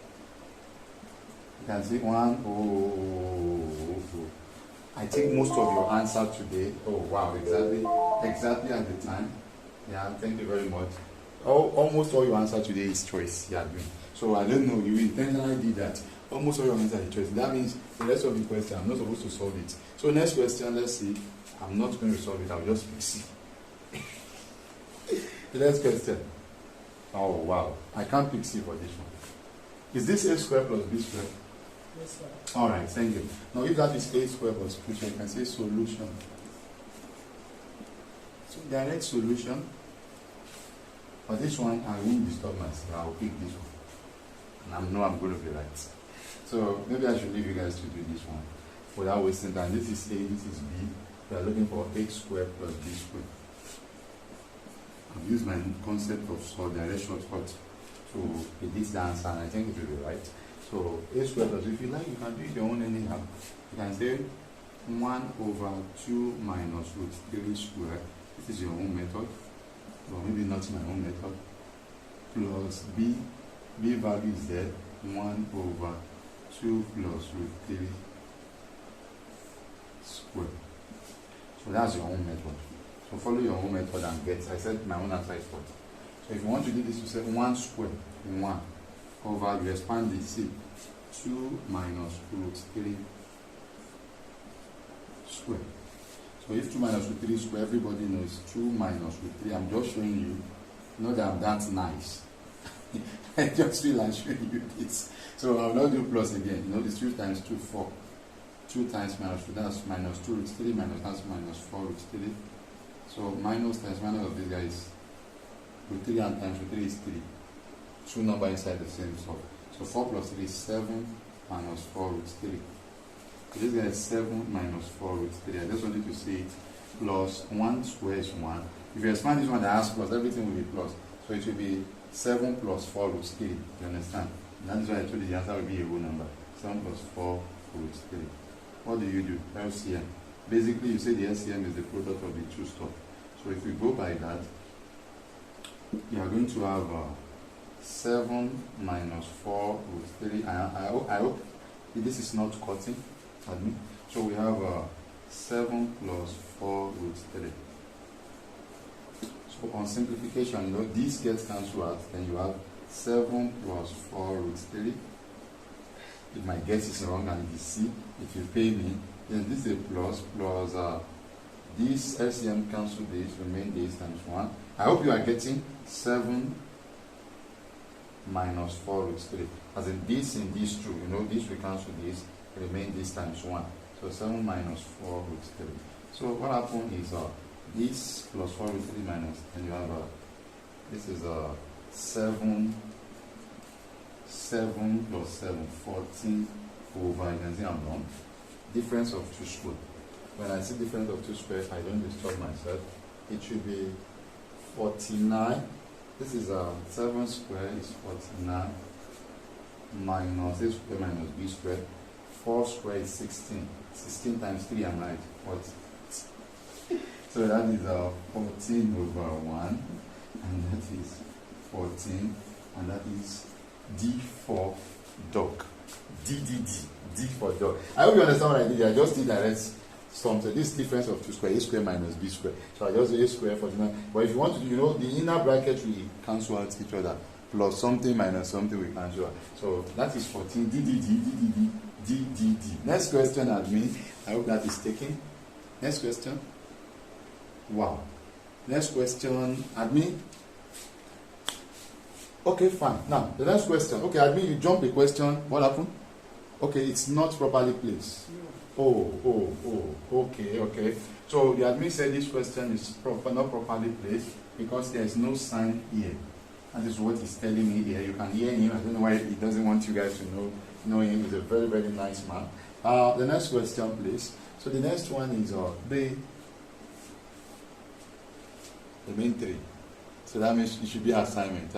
can see 1. Oh. I think most of your answer today. Oh wow, exactly at the time. Yeah, thank you very much. Almost all your answer today is choice. Yeah, so I don't know, you intentionally did that. Almost all your answer is choice. That means the rest of the question, I'm not supposed to solve it. So next question, let's see. I'm not going to solve it, I'll just pick C. The next question. Oh, wow. I can't pick C for this one. Is this A square plus B square? Yes, sir. All right, thank you. Now, if that is A square plus B square, you can say solution. So, direct solution. For this one, I won't disturb myself. I'll pick this one. And I know I'm going to be right. So, maybe I should leave you guys to do this one without wasting time. This is A, this is B. We are looking for X squared plus B squared. I've used my concept of direct shortcut to predict the answer, and I think it will be right. So A squared plus, if you like, you can do it your own anyhow. You can say 1 over 2 minus root 3 squared. This is your own method, or maybe not my own method. Plus B value is there, 1 over 2 plus root 3 squared. So that's your own method. So follow your own method and get. I said my own answer is 40. So if you want to do this, you say 1 squared, 1 over, you expand the C, 2 minus root 3 squared. So if 2 minus root 3 squared, everybody knows 2 minus root 3. I'm just showing you, not that I'm that nice. I just feel like showing you this. So I'll not do plus again. You know, it's 2 times 2, 4. 2 times minus 2, that's minus 2 root 3, minus that's minus 4 root 3. So minus times minus of this guy is root 3 and times root 3 is 3. 2 numbers inside the same sum. So 4 plus 3 is 7 minus 4 root 3. So this guy is 7 minus 4 root 3. I just wanted to say it. Plus 1 square is 1. If you expand this one that has plus, everything will be plus. So it will be 7 plus 4 root 3. You understand? And that is why I told you the answer will be a whole number. 7 plus 4 root 3. What do? LCM. Basically, you say the LCM is the product of the two stuff. So if we go by that, you are going to have 7 minus 4 root 3. I hope this is not cutting. Pardon me. So we have 7 plus 4 root 3. So on simplification, you know, these gets cancelled out. Then you have 7 plus 4 root 3. If my guess is wrong and it is C, if you pay me, then this is a plus this LCM cancel this, remain this times 1. I hope you are getting 7 minus 4 root 3. As in this 2, you know, this will cancel this, remain this times 1. So 7 minus 4 root 3. So what happened is this plus 4 root 3 minus, and you have this is 7 plus 7, 14 over, you can see I'm wrong. Difference of 2 squared. When I see difference of 2 squared, I don't disturb myself. It should be 49. This is 7 squared is 49 minus A squared minus B squared. 4 squared is 16. 16 times 3, I'm right. 40. So that is 14 over 1, and that is 14, and that is D for dog. D for dog. I hope you understand what I did. I just did direct sum. So this difference of 2 square, A square minus B square. So I just do A square 49. But if you want to do, you know, the inner bracket will cancel out each other. Plus something minus something will cancel out. So that is 14. D. Next question, admin. I hope that is taken. Next question. Wow. Next question, admin. Okay, fine. Now, the next question. Okay, admin, you jump a question. What happened? Okay, it's not properly placed. Okay. So the admin said this question is not properly placed because there is no sign here. That is what he's telling me here. You can hear him. I don't know why he doesn't want you guys to know him. He's a very, very nice man. The next question, please. So the next one is the main 3. So that means it should be assignment.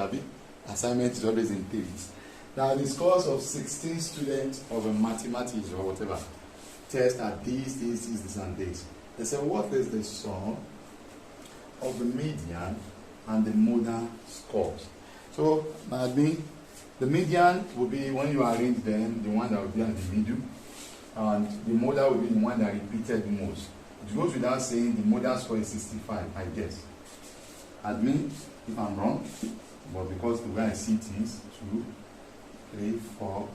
Assignment is always in 3s. Now, the scores of 16 students of a mathematics or whatever test are this, and this. They say, what is the sum of the median and the modal scores? So, the median will be, when you arrange them, the one that will be at the middle, and the modal will be the one that repeated most. It goes without saying the modal score is 65, I guess. Admin, if I'm wrong, but because the way I see things, 2, 3, 4,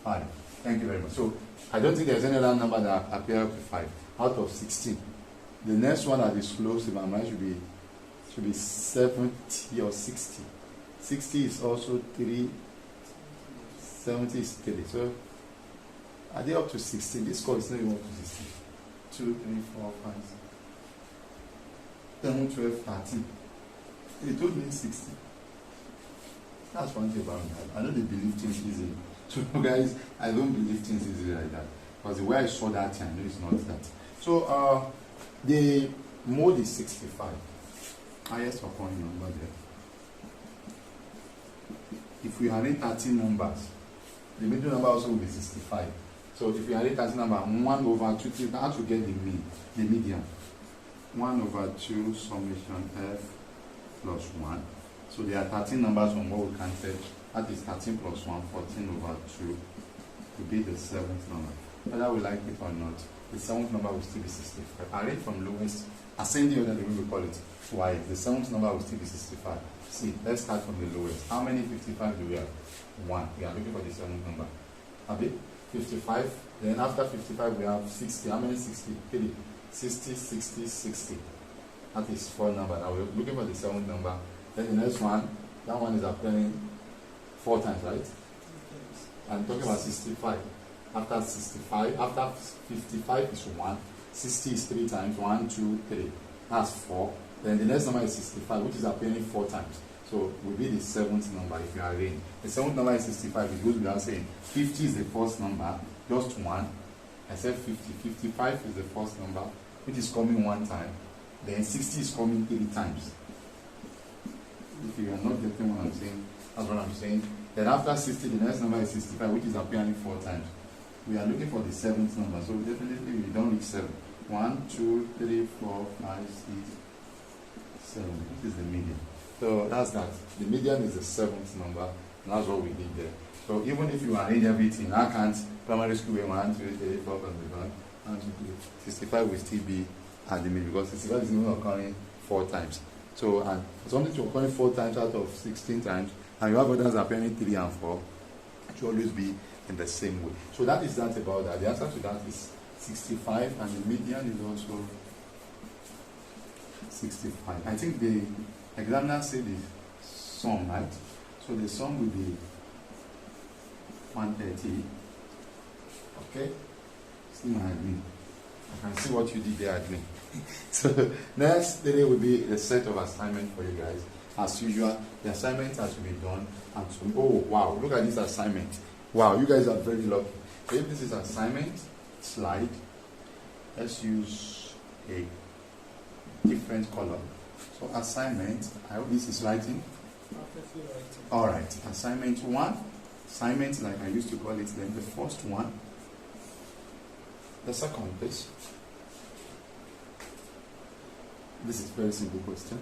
5. Thank you very much. So I don't think there's any other number that appears to 5 out of 16. The next one that is close in my mind should be 70 or 60. 60 is also 3. 70 is 3. So are they up to 16? This score is not even up to 16. 2, 3, 4, 5, 10, 12, 13. It told me 60. That's one thing about me. I know they believe things easily. So guys, I don't believe things easily like that. Because the way I saw that, I know it's not that. So the mode is 65. Highest occurring number there. If we arrange 13 numbers, the middle number also will be 65. So if we arrange 13 number, 1 over 2, 3, how to get the mean, the median? 1 over 2 summation f plus 1. So there are 13 numbers from what we counted. That is 13 plus 1, 14 over 2 to be the 7th number. Whether we like it or not, the 7th number will still be 65. Arrange from lowest, ascending order, the way we call it. Why? The 7th number will still be 65. See, let's start from the lowest. How many 55 do we have? 1. We are looking for the 7th number. Have it? 55. Then after 55, we have 60. How many 60? 3. 60, 60, 60. That is 4 number. Now we're looking for the 7th number. Then the next one, that one is appearing 4 times, right? I'm talking about 65. After 65, after 55 is 1. 60 is 3 times. 1, 2, 3. That's 4. Then the next number is 65, which is appearing 4 times. So will be the 7th number if you arrange. The 7th number is 65. It goes without saying. 50 is the first number, just 1. I said 50. 55 is the first number, which is coming 1 time. Then 60 is coming 3 times. If you are not getting what I'm saying, that's what I'm saying. Then after 60, the next number is 65, which is appearing 4 times. We are looking for the 7th number, so definitely we don't reach 7. 1, 2, 3, 4, 5, 6, 7. This is the median. So that's that. The median is the 7th number, and that's what we did there. So even if you arrange everything, I can't primary school 1, 2, 3, 4, 5, 6, 65 will still be at the middle because 65 is not occurring 4 times. So, and for something to occur 4 times out of 16 times, and you have others appearing 3 and 4, it should always be in the same way. So that is that about that. The answer to that is 65, and the median is also 65. I think the examiner said the sum, right? So the sum will be 130. Okay? See my admin. I can see what you did there, admin. So next day will be a set of assignment for you guys. As usual, the assignment has to be done. And so, oh wow, look at this assignment. Wow, you guys are very lucky. So if this is assignment slide, let's use a different color. So assignment, I hope this is writing. Alright, assignment 1. Assignment like I used to call it then. The first one. The second, please. This is a very simple question.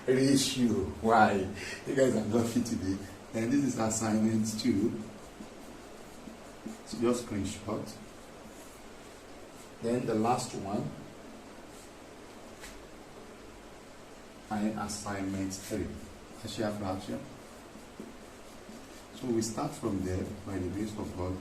Ratio. Why? You guys are lucky today. And this is assignment 2. So just screenshot. Then the last one. And assignment 3. Share fraction. So we start from there by the grace of God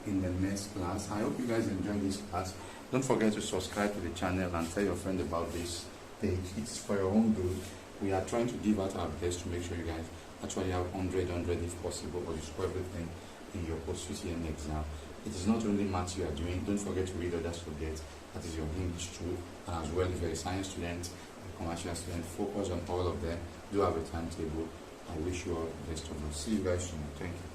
in the next class. I hope you guys enjoy this class. Don't forget to subscribe to the channel and tell your friend about this page. It's for your own good. We are trying to give out our best to make sure you guys actually have 100 if possible, or you score everything in your post-UTM exam. It is not only maths you are doing. Don't forget to read other subjects. That is your English too. And as well, if you're a science student, a commercial student, focus on all of them. Do have a timetable. I wish you all the best of luck. See you guys soon. Thank you.